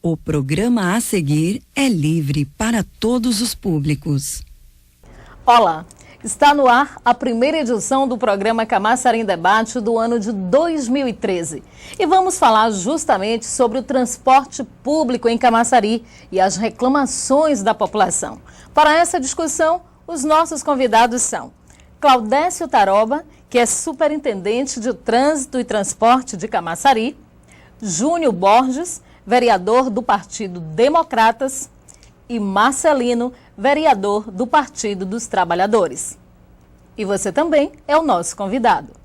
O programa a seguir é livre para todos os públicos. Olá, está no ar a primeira edição do programa Camaçari em Debate do ano de 2013. E vamos falar justamente sobre o transporte público em Camaçari e as reclamações da população. Para essa discussão, os nossos convidados são Claudécio Taroba, que é superintendente de Trânsito e Transporte de Camaçari, Júnior Borges, vereador do Partido Democratas, e Marcelino, vereador do Partido dos Trabalhadores. E você também é o nosso convidado.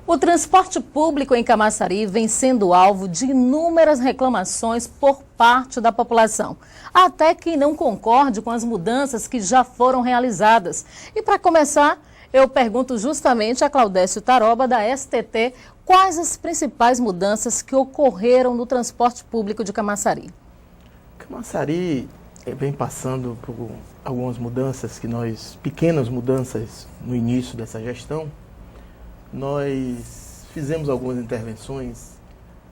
O transporte público em Camaçari vem sendo alvo de inúmeras reclamações por parte da população, até quem não concorde com as mudanças que já foram realizadas. E para começar, eu pergunto justamente a Claudécio Taroba, da STT, quais as principais mudanças que ocorreram no transporte público de Camaçari. Camaçari vem passando por algumas mudanças pequenas mudanças no início dessa gestão. Nós fizemos algumas intervenções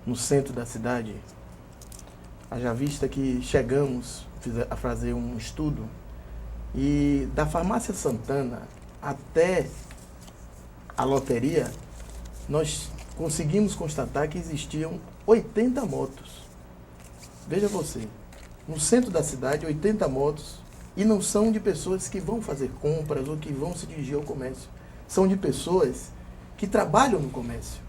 no centro da cidade, haja vista que chegamos a fazer um estudo e da Farmácia Santana até a loteria, nós conseguimos constatar que existiam 80 motos. Veja você, no centro da cidade, 80 motos, e não são de pessoas que vão fazer compras ou que vão se dirigir ao comércio, são de pessoas que trabalham no comércio.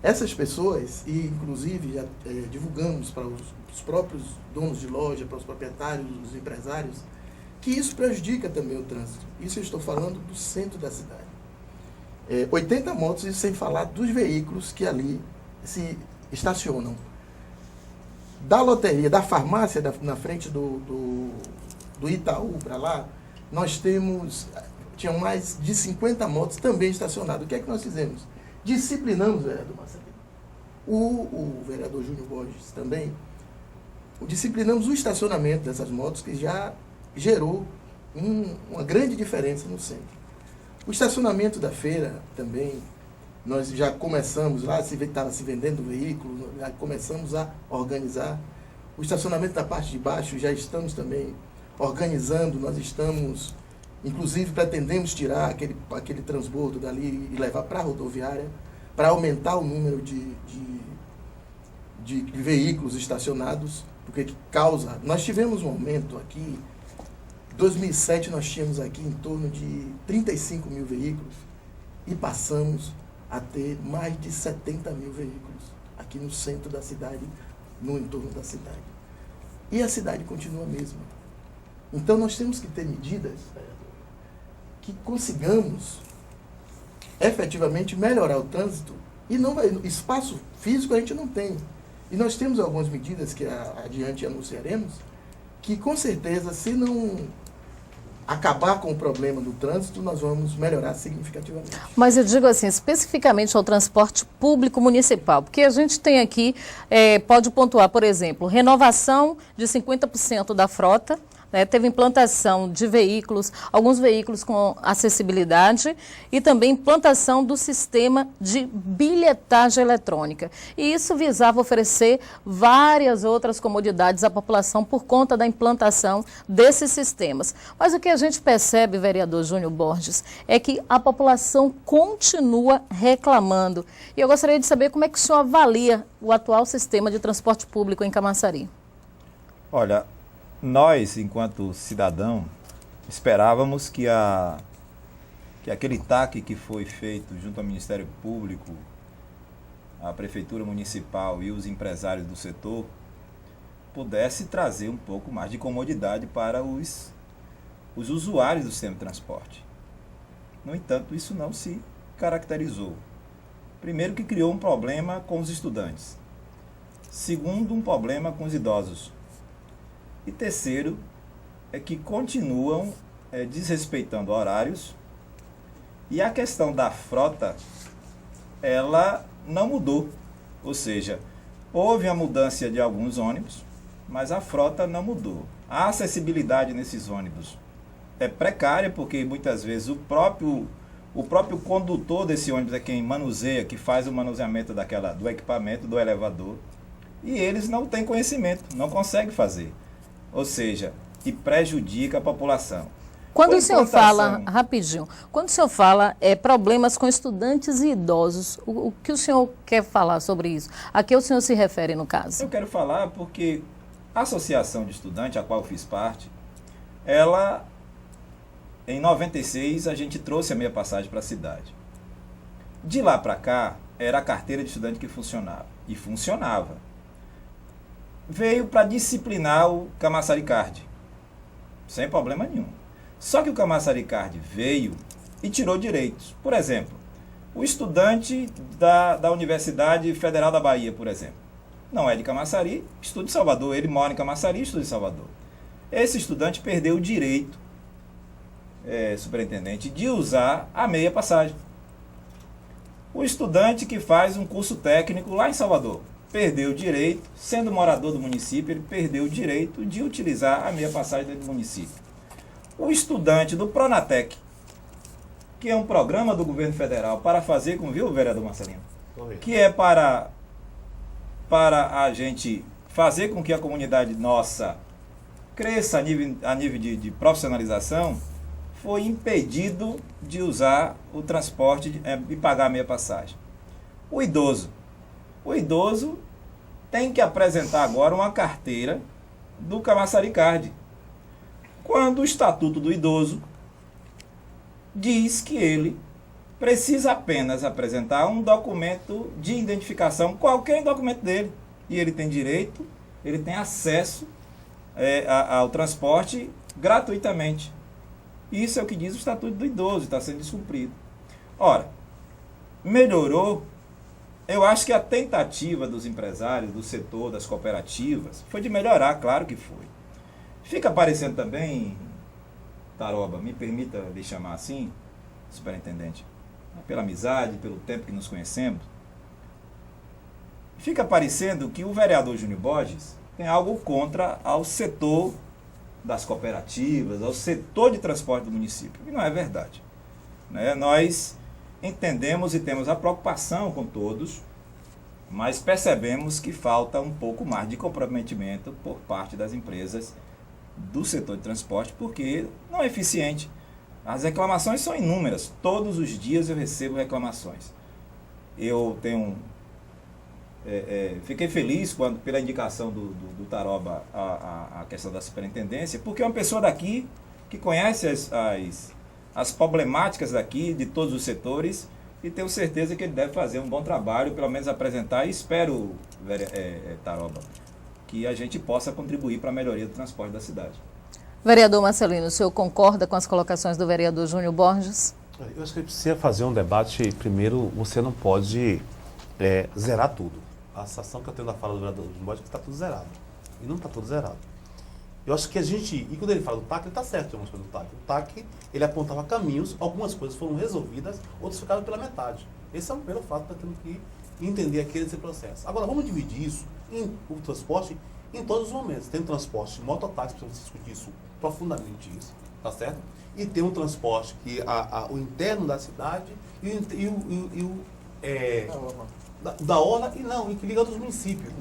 Essas pessoas, e inclusive já divulgamos para os próprios donos de loja, para os proprietários, os empresários, que isso prejudica também o trânsito. Isso eu estou falando do centro da cidade. 80 motos, e sem falar dos veículos que ali se estacionam. Da loteria, da farmácia, na frente do Itaú para lá, nós tinham mais de 50 motos também estacionadas. O que é que nós fizemos? Disciplinamos o vereador Marcelino. O vereador Júnior Borges também. Disciplinamos o estacionamento dessas motos, que já gerou uma grande diferença no centro. O estacionamento da feira também, nós já começamos lá, estava se vendendo veículo, já começamos a organizar. O estacionamento da parte de baixo, já estamos também organizando, nós estamos... Inclusive, pretendemos tirar aquele transbordo dali e levar para a rodoviária para aumentar o número de veículos estacionados, porque causa... Nós tivemos um aumento aqui, em 2007 nós tínhamos aqui em torno de 35 mil veículos e passamos a ter mais de 70 mil veículos aqui no centro da cidade, no entorno da cidade. E a cidade continua a mesma. Então nós temos que ter medidas que consigamos efetivamente melhorar o trânsito, e espaço físico a gente não tem. E nós temos algumas medidas que adiante anunciaremos, que com certeza, se não acabar com o problema do trânsito, nós vamos melhorar significativamente. Mas eu digo assim, especificamente ao transporte público municipal, porque a gente tem aqui, pode pontuar, por exemplo, renovação de 50% da frota, teve implantação de veículos, alguns veículos com acessibilidade, e também implantação do sistema de bilhetagem eletrônica. E isso visava oferecer várias outras comodidades à população por conta da implantação desses sistemas. Mas o que a gente percebe, vereador Júnior Borges, é que a população continua reclamando. E eu gostaria de saber como é que o senhor avalia o atual sistema de transporte público em Camaçari. Olha, nós, enquanto cidadão, esperávamos que aquele TAC que foi feito junto ao Ministério Público, a Prefeitura Municipal e os empresários do setor pudesse trazer um pouco mais de comodidade para os usuários do sistema de transporte. No entanto, isso não se caracterizou. Primeiro, que criou um problema com os estudantes. Segundo, um problema com os idosos. E terceiro, é que continuam desrespeitando horários, e a questão da frota, ela não mudou. Ou seja, Houve a mudança de alguns ônibus, mas a frota não mudou. A acessibilidade nesses ônibus é precária, porque muitas vezes o próprio condutor desse ônibus é quem manuseia, que faz o manuseamento do equipamento, do elevador, e eles não têm conhecimento, não conseguem fazer. Ou seja, e prejudica a população. Quando o senhor fala, rapidinho, quando o senhor fala problemas com estudantes e idosos, o que o senhor quer falar sobre isso? A que o senhor se refere no caso? Eu quero falar porque a associação de estudantes, a qual eu fiz parte, ela, em 96, a gente trouxe a meia passagem para a cidade. De lá para cá, era a carteira de estudante que funcionava. E funcionava. Veio para disciplinar o Camaçari Card, sem problema nenhum. Só que o Camaçari Card veio e tirou direitos. Por exemplo, o estudante da Universidade Federal da Bahia, por exemplo, não é de Camaçari, estuda em Salvador. Ele mora em Camaçari e estuda em Salvador. Esse estudante perdeu o direito, superintendente, de usar a meia passagem. O estudante que faz um curso técnico lá em Salvador perdeu o direito, sendo morador do município, ele perdeu o direito de utilizar a meia passagem dentro do município. O estudante do Pronatec, que é um programa do governo federal para fazer com, viu, vereador Marcelino? Que é para a gente fazer com que a comunidade nossa cresça a nível de profissionalização, foi impedido de usar o transporte e pagar a meia passagem. O idoso tem que apresentar agora uma carteira do Camaçari Card, quando o Estatuto do Idoso diz que ele precisa apenas apresentar um documento de identificação, qualquer documento dele, e ele tem direito, ele tem acesso ao transporte gratuitamente. Isso é o que diz o Estatuto do Idoso, está sendo descumprido. Ora, melhorou. Eu acho que a tentativa dos empresários, do setor, das cooperativas, foi de melhorar, claro que foi. Fica parecendo também, Taroba, me permita lhe chamar assim, superintendente, pela amizade, pelo tempo que nos conhecemos, fica parecendo que o vereador Júnior Borges tem algo contra ao setor das cooperativas, ao setor de transporte do município. E não é verdade. Nós entendemos e temos a preocupação com todos, mas percebemos que falta um pouco mais de comprometimento por parte das empresas do setor de transporte, porque não é eficiente. As reclamações são inúmeras. Todos os dias eu recebo reclamações. Eu tenho... fiquei feliz pela indicação do Taroba a questão da superintendência, porque é uma pessoa daqui que conhece as problemáticas daqui, de todos os setores, e tenho certeza que ele deve fazer um bom trabalho, pelo menos apresentar, e espero, Taroba, que a gente possa contribuir para a melhoria do transporte da cidade. Vereador Marcelino, o senhor concorda com as colocações do vereador Júnior Borges? Eu acho que precisa fazer um debate. Primeiro, você não pode zerar tudo. A sensação que eu tenho da fala do vereador Júnior Borges é que está tudo zerado. E não está tudo zerado. Eu acho que a gente, e quando ele fala do TAC, ele está certo em algumas coisas do TAC. O TAC, ele apontava caminhos, algumas coisas foram resolvidas, outras ficaram pela metade. Esse é o primeiro fato que nós temos que entender aqui nesse processo. Agora, vamos dividir isso o transporte em todos os momentos. Tem um transporte mototáxi, precisamos discutir isso profundamente, isso, tá certo? E tem um transporte que o interno da cidade da orla e que liga outros municípios,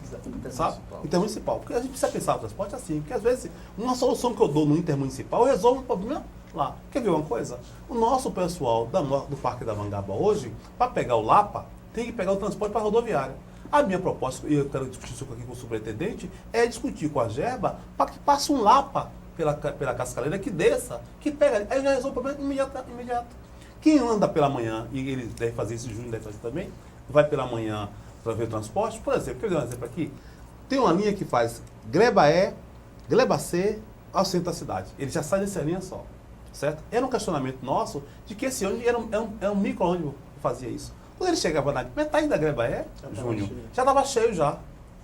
sabe? Intermunicipal. Porque a gente precisa pensar o transporte assim, porque às vezes uma solução que eu dou no intermunicipal resolve um problema lá. Quer ver uma coisa? O nosso pessoal do Parque da Mangaba hoje, para pegar o Lapa, tem que pegar o transporte para a rodoviária. A minha proposta, e eu quero discutir isso aqui com o superintendente, é discutir com a Gerba para que passe um Lapa pela Cascaleira, que desça, que pega, aí já resolve o problema imediato. Quem anda pela manhã, e ele deve fazer isso, o Júnior deve fazer também, vai pela manhã para ver o transporte, por exemplo, quer ver um exemplo aqui? Tem uma linha que faz Gleba E, Gleba C, ao centro da cidade. Ele já sai dessa linha só, certo? Era um questionamento nosso de que esse ônibus era um micro-ônibus que fazia isso. Quando ele chegava na metade da Gleba E, Júnior, já estava cheio já.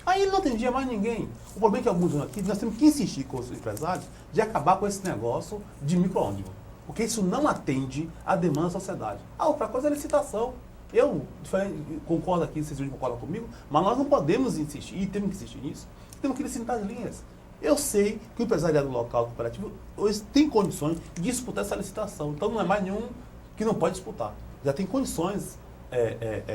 Aí ele não atendia mais ninguém. O problema é que alguns aqui, nós temos que insistir com os empresários de acabar com esse negócio de micro-ônibus. Porque isso não atende à demanda da sociedade. A outra coisa é a licitação. Eu concordo aqui, vocês concordam comigo, mas nós não podemos insistir, e temos que insistir nisso, temos que licitar as linhas. Eu sei que o empresariado local cooperativo hoje tem condições de disputar essa licitação, então não é mais nenhum que não pode disputar. Já tem condições,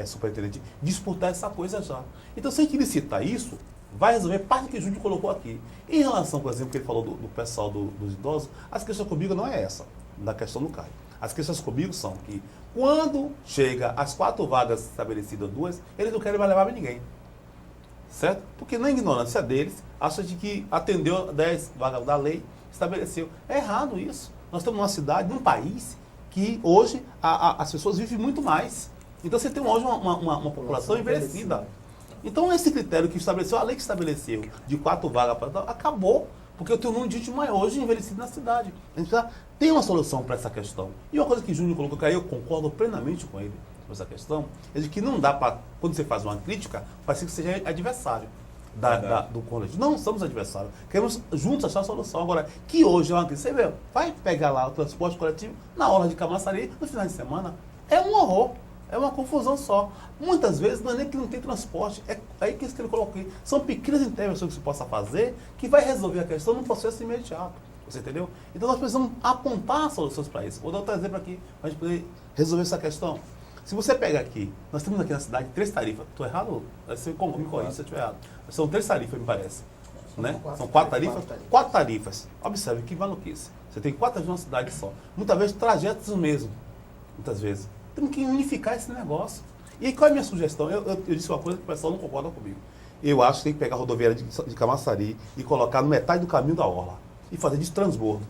superintendente, de disputar essa coisa já. Então, se a gente licitar isso, vai resolver parte do que o Júlio colocou aqui. Em relação, por exemplo, que ele falou do pessoal dos idosos, as questões comigo não é essa, da questão do CAI. As questões comigo são que, quando chega às 4 vagas estabelecidas, 2, eles não querem mais levar ninguém. Certo? Porque na ignorância deles, acham de que atendeu 10 vagas da lei, estabeleceu. É errado isso. Nós estamos numa cidade, num país, que hoje as pessoas vivem muito mais. Então você tem hoje uma população envelhecida. Então esse critério que estabeleceu, a lei que estabeleceu de 4 vagas, acabou. Porque eu tenho um número de gente maior hoje envelhecido na cidade. A gente precisa ter uma solução para essa questão. E uma coisa que o Júnior colocou, que aí eu concordo plenamente com ele, essa questão, é de que não dá para, quando você faz uma crítica, parece que seja adversário do colégio. Não somos adversários. Queremos juntos achar a solução. Agora, que hoje é uma crítica, você vê, vai pegar lá o transporte coletivo na hora de Camaçari, no final de semana, é um horror. É uma confusão só. Muitas vezes não é nem que não tem transporte, é aí que ele colocou aqui. São pequenas intervenções que se possa fazer que vai resolver a questão num processo imediato. Você entendeu? Então nós precisamos apontar soluções para isso. Vou dar outro exemplo aqui para a gente poder resolver essa questão. Se você pega aqui, nós temos aqui na cidade 3 tarifas. Estou errado? Você me corrige se eu estiver errado. São 3 tarifas, me parece. Né? São 4 tarifas? 4 tarifas. Observe que maluquice. Você tem 4 tarifas numa cidade só. Muitas vezes trajetos mesmo. Muitas vezes. Temos que unificar esse negócio. E aí, qual é a minha sugestão? Eu disse uma coisa que o pessoal não concorda comigo. Eu acho que tem que pegar a rodoviária de Camaçari e colocar no metade do caminho da orla. E fazer de transbordo.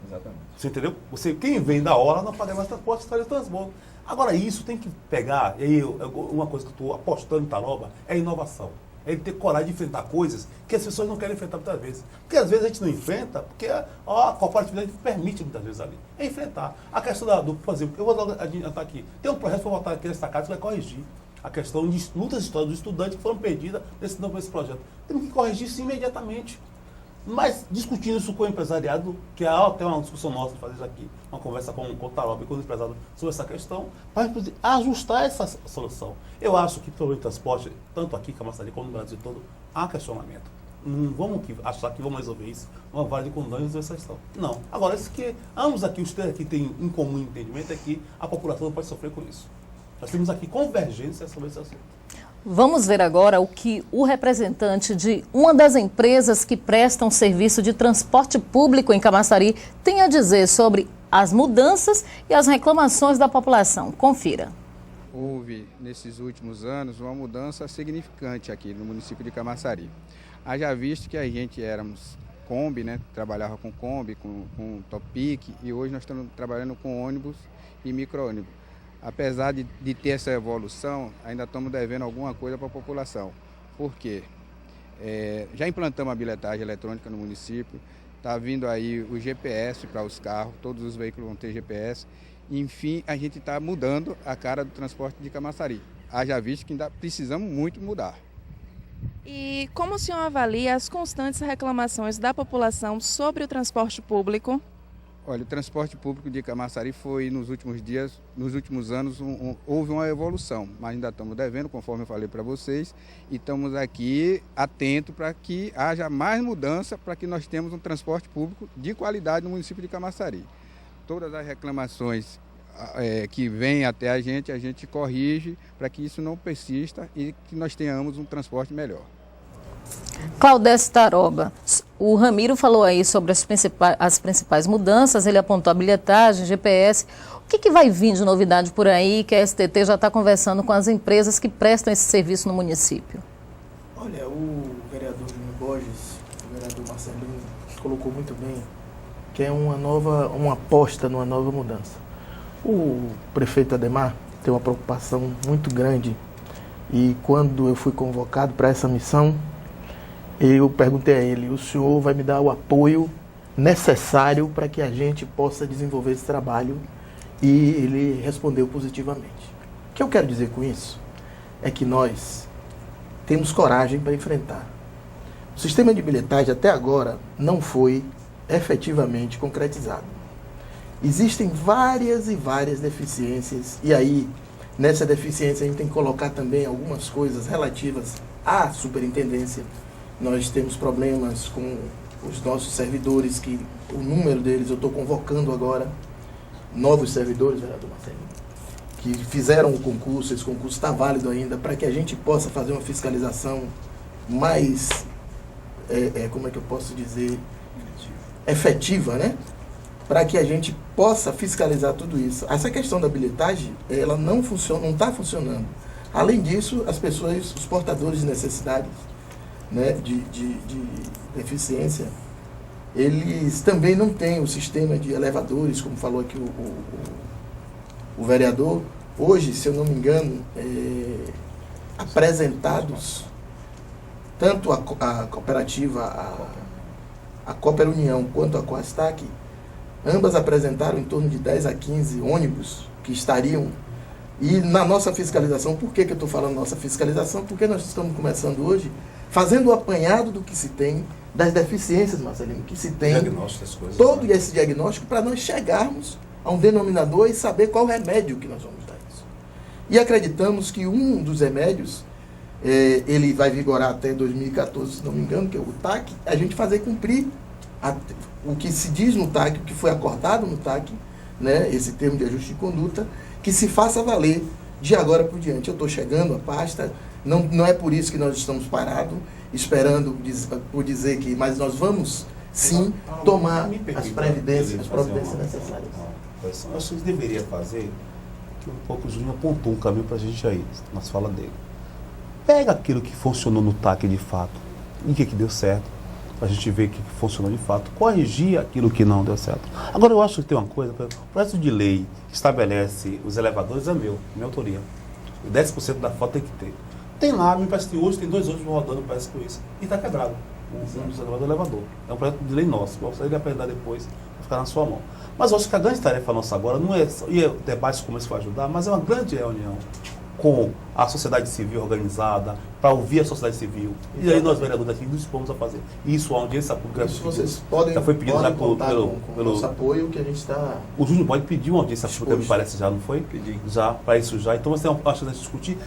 Exatamente. Você entendeu? Quem vem da orla não paga mais transporte, faz de transbordo. Agora, isso tem que pegar, e aí, uma coisa que eu estou apostando em Tarouba é inovação. É ele ter coragem de enfrentar coisas que as pessoas não querem enfrentar muitas vezes. Porque às vezes a gente não enfrenta, porque a cooperatividade permite muitas vezes ali. É enfrentar. A questão por exemplo, eu vou adiantar aqui. Tem um projeto para votar aqui nessa casa que vai corrigir a questão de lutas históricas dos estudantes que foram perdidas nesse projeto. Temos que corrigir isso imediatamente. Mas discutindo isso com o empresariado, que é até uma discussão nossa de fazer isso aqui, uma conversa com o Tarouba e com o empresário sobre essa questão, para ajustar essa solução. Eu acho que pelo transporte, tanto aqui em Camaçari como no Brasil todo, há questionamento. Não vamos achar que vamos resolver isso, uma vara de condão e resolver essa questão. Não. Agora, isso que ambos aqui, os três aqui têm em comum entendimento é que a população não pode sofrer com isso. Nós temos aqui convergência sobre esse assunto. Vamos ver agora o que o representante de uma das empresas que prestam serviço de transporte público em Camaçari tem a dizer sobre as mudanças e as reclamações da população. Confira. Houve, nesses últimos anos, uma mudança significante aqui no município de Camaçari. Haja visto que a gente éramos Kombi, né? Trabalhava com Kombi, com Topic, e hoje nós estamos trabalhando com ônibus e micro-ônibus. Apesar de ter essa evolução, ainda estamos devendo alguma coisa para a população. Por quê? Já implantamos a bilhetagem eletrônica no município, está vindo aí o GPS para os carros, todos os veículos vão ter GPS. Enfim, a gente está mudando a cara do transporte de Camaçari. Haja visto que ainda precisamos muito mudar. E como o senhor avalia as constantes reclamações da população sobre o transporte público? Olha, o transporte público de Camaçari foi, nos últimos anos, houve uma evolução, mas ainda estamos devendo, conforme eu falei para vocês, e estamos aqui atentos para que haja mais mudança, para que nós tenhamos um transporte público de qualidade no município de Camaçari. Todas as reclamações que vêm até a gente corrige para que isso não persista e que nós tenhamos um transporte melhor. Claudete Tarouba, o Ramiro falou aí sobre as principais mudanças, ele apontou a bilhetagem, GPS. O que vai vir de novidade por aí que a STT já está conversando com as empresas que prestam esse serviço no município? Olha, o vereador Júnior Borges, o vereador Marcelinho, colocou muito bem que é uma aposta numa nova mudança. O prefeito Ademar tem uma preocupação muito grande e quando eu fui convocado para essa missão, eu perguntei a ele, o senhor vai me dar o apoio necessário para que a gente possa desenvolver esse trabalho? E ele respondeu positivamente. O que eu quero dizer com isso é que nós temos coragem para enfrentar. O sistema de bilhetagem até agora não foi efetivamente concretizado. Existem várias e várias deficiências e aí Nessa deficiência, a gente tem que colocar também algumas coisas relativas à superintendência. Nós temos problemas com os nossos servidores, que o número deles, eu estou convocando agora novos servidores, vereador Marcelinho, que fizeram o concurso, esse concurso está válido ainda, para que a gente possa fazer uma fiscalização mais, como é que eu posso dizer, efetiva, né? Para que a gente possa fiscalizar tudo isso. Essa questão da bilhetagem, ela não funciona, não está funcionando. Além disso, as pessoas, os portadores de necessidades, né, de deficiência, eles também não têm o sistema de elevadores, como falou aqui o vereador. Hoje, se eu não me engano, apresentados, tanto a cooperativa, a Cooper União, quanto a Coastac, ambas apresentaram em torno de 10 a 15 ônibus que estariam. E na nossa fiscalização, por que eu estou falando nossa fiscalização? Porque nós estamos começando hoje fazendo o apanhado do que se tem, das deficiências, Marcelinho, que se tem, todo esse diagnóstico, para nós chegarmos a um denominador e saber qual remédio que nós vamos dar isso. E acreditamos que um dos remédios, ele vai vigorar até 2014, se não me engano, que é o TAC, a gente fazer cumprir o que se diz no TAC, o que foi acordado no TAC, né, esse termo de ajuste de conduta, que se faça valer de agora por diante. Eu estou chegando à pasta, não é por isso que nós estamos parados, esperando por dizer que, mas nós vamos sim tomar as providências necessárias. Eu acho que deveria fazer, que um pouco o Júnior apontou um caminho para a gente aí, nas falas dele. Pega aquilo que funcionou no TAC de fato, e o que deu certo, para a gente ver o que funcionou de fato, corrigir aquilo que não deu certo. Agora, eu acho que tem uma coisa, o projeto de lei que estabelece os elevadores é minha autoria. 10% da frota tem que ter. Tem lá, me parece que hoje tem 2 ônibus rodando, parece com isso, e está quebrado. Um dos elevador. É um projeto de lei nosso, eu gostaria de aprender depois, vai ficar na sua mão. Mas eu acho que a grande tarefa nossa agora não é, e o debate como isso vai ajudar, mas é uma grande reunião com a sociedade civil organizada, para ouvir a sociedade civil. E aí nós, vereadores aqui, nos dispomos a fazer. Isso, a audiência pública... Isso vocês podem, já foi pedido já com nosso apoio, que a gente está... O Júnior pode pedir uma audiência pública, me parece, já, não foi? Pedi. Já, para isso já. Então, você tem uma parte de discutir.